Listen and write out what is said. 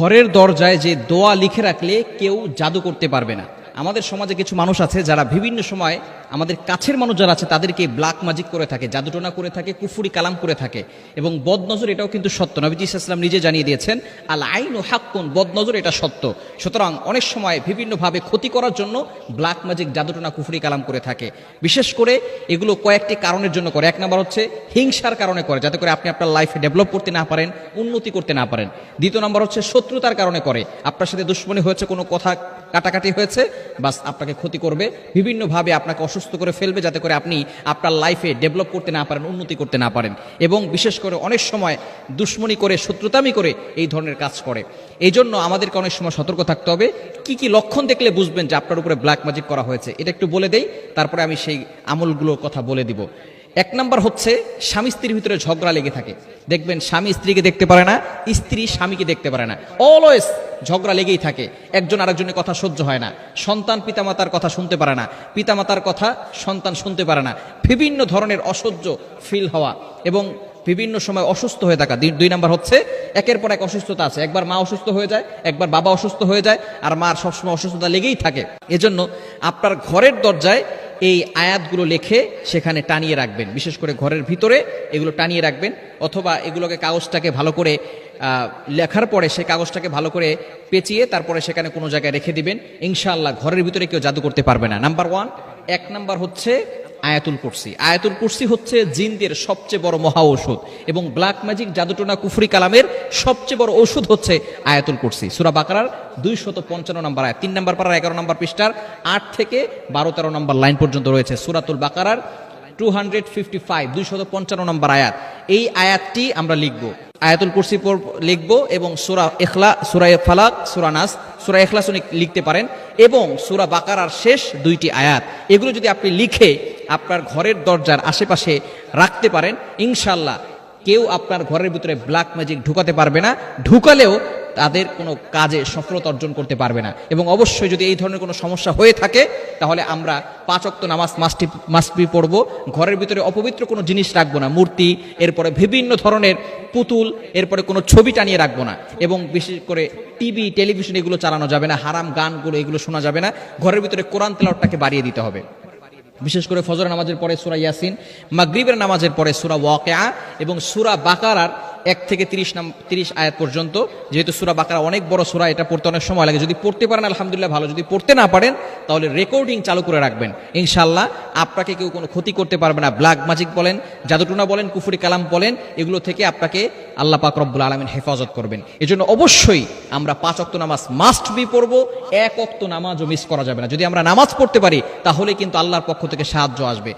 ঘরের দরজায় যে দোয়া লিখে রাখলে কেউ জাদু করতে পারবে না। আমাদের সমাজে কিছু মানুষ আছে যারা বিভিন্ন সময় আমাদের কাছের মানুষ যারা আছে তাদেরকে ব্ল্যাক ম্যাজিক করে থাকে, জাদুটোনা করে থাকে, কুফুরি কালাম করে থাকে এবং বদনজর এটাও কিন্তু সত্য। নবীজি সাল্লাল্লাহু আলাইহি ওয়াসাল্লাম নিজে জানিয়ে দিয়েছেন আল আইনু হাক্কুন, বদনজর এটা সত্য। সুতরাং অনেক সময় বিভিন্নভাবে ক্ষতি করার জন্য ব্ল্যাক ম্যাজিক, জাদুটোনা, কুফুরি কালাম করে থাকে। বিশেষ করে এগুলো কয়েকটি কারণের জন্য করে। এক নম্বর হচ্ছে হিংসার কারণে করে, যাতে করে আপনি আপনার লাইফে ডেভেলপ করতে না পারেন, উন্নতি করতে না পারেন। দ্বিতীয় নম্বর হচ্ছে শত্রুতার কারণে করে, আপনার সাথে দুশ্মনী হয়েছে, কোনো কথা কাটাকাটি হয়েছে, বাস আপনাকে ক্ষতি করবে, বিভিন্নভাবে আপনাকে অসুস্থ করে ফেলবে, যাতে করে আপনি আপনার লাইফে ডেভেলপ করতে না পারেন, উন্নতি করতে না পারেন। এবং বিশেষ করে অনেক সময় দুশ্মনী করে, শত্রুতামি করে এই ধরনের কাজ করে। এই জন্য আমাদেরকে অনেক সময় সতর্ক থাকতে হবে। কি কি লক্ষণ দেখলে বুঝবেন যে আপনার উপরে ব্ল্যাক ম্যাজিক করা হয়েছে, এটা একটু বলে দেই, তারপরে আমি সেই আমলগুলোর কথা বলে দিব। এক নাম্বার হচ্ছে স্বামী স্ত্রীর ভিতরে ঝগড়া লেগে থাকে। দেখবেন স্বামী স্ত্রীকে দেখতে পারে না, স্ত্রী স্বামীকে দেখতে পারে না, অলওয়েজ ঝগড়া লেগেই থাকে, একজন আরেকজনের কথা সহ্য হয় না, সন্তান পিতামাতার কথা শুনতে পারে না, পিতামাতার কথা সন্তান শুনতে পারে না, বিভিন্ন ধরনের অসহ্য ফিল হওয়া এবং বিভিন্ন সময় অসুস্থ হয়ে থাকা। দুই নাম্বার হচ্ছে একের পর এক অসুস্থতা আছে, একবার মা অসুস্থ হয়ে যায়, একবার বাবা অসুস্থ হয়ে যায়, আর মার সবসময় অসুস্থতা লেগেই থাকে। এজন্য আপনার ঘরের দরজায় এই আয়াতগুলো লিখে সেখানে টানিয়ে রাখবেন, বিশেষ করে ঘরের ভিতরে এগুলো টানিয়ে রাখবেন, অথবা এগুলোকে কাগজটাকে ভালো করে লেখার পরে সেই কাগজটাকে ভালো করে পেঁচিয়ে তারপরে সেখানে কোনো জায়গায় রেখে দিবেন। ইনশাআল্লাহ ঘরের ভিতরে কেউ জাদু করতে পারবে না। নাম্বার ওয়ান, এক নাম্বার হচ্ছে আয়াতুল কুরসি। আয়াতুল কুরসি হচ্ছে জিনদের সবচেয়ে বড় মহা ঔষধ এবং ব্ল্যাক ম্যাজিক, জাদুটোনা, কুফরি কালামের সবচেয়ে বড় ঔষধ হচ্ছে আয়াতুল কুরসি। সূরা বাকারার 255 নম্বর আয়াত, 3 নম্বর পারার 11 নম্বর পৃষ্ঠার 8 থেকে 12-13 নম্বর লাইন পর্যন্ত রয়েছে। সূরাতুল বাকারার 255 255 নম্বর আয়াত। এই আয়াতটি আমরা লিখব, আয়াতুল কুরসি লিখব এবং সূরা ফালাক, সূরা নাস, সূরা ইখলাস লিখতে পারেন এবং সূরা বাকারার শেষ দুইটি আয়াত, এগুলো যদি আপনি লিখে আপনার ঘরের দরজার আশেপাশে রাখতে পারেন, ইনশাআল্লাহ কেউ আপনার ঘরের ভিতরে ব্ল্যাক ম্যাজিক ঢুকাতে পারবে না, ঢুকালেও তাদের কোনো কাজে সফলতা অর্জন করতে পারবে না। এবং অবশ্যই যদি এই ধরনের কোনো সমস্যা হয়ে থাকে তাহলে আমরা 5 ওয়াক্ত নামাজ মাস্ট বি পড়ব, ঘরের ভিতরে অপবিত্র কোনো জিনিস রাখবো না, মূর্তি, এরপরে বিভিন্ন ধরনের পুতুল, এরপরে কোনো ছবি টানিয়ে রাখবো না, এবং বিশেষ করে টিভি, টেলিভিশন এগুলো চালানো যাবে না, হারাম গানগুলো এগুলো শোনা যাবে না। ঘরের ভিতরে কোরআন তেলাওয়াতটাকে বাড়িয়ে দিতে হবে, বিশেষ করে ফজর নামাজের পরে সূরা ইয়াসিন, মাগরিবের নামাজের পরে সূরা ওয়াকিয়া এবং সূরা বাকারার 1 থেকে 30 আয়াত পর্যন্ত। যেহেতু সূরা বাকারা অনেক বড় সূরা, এটা পড়তে অনেক সময় লাগে। যদি পড়তে পারেন আলহামদুলিল্লাহ ভালো, যদি পড়তে না পারেন তাহলে রেকর্ডিং চালু করে রাখবেন। ইনশাআল্লাহ আপনাকে কেউ কোনো ক্ষতি করতে পারবে না। ব্ল্যাক ম্যাজিক বলেন, জাদুটোনা বলেন, কুফরি কালাম বলেন, এগুলো থেকে আপনাকে আল্লাহ পাক রব্বুল আলামিন হেফাজত করবেন। এজন্য অবশ্যই আমরা 5 ওয়াক্ত নামাজ মাস্ট বি পড়বো, 1 ওয়াক্ত নামাজও মিস করা যাবে না। যদি আমরা নামাজ পড়তে পারি তাহলে কিন্তু আল্লাহর পক্ষ থেকে সাহায্য আসবে।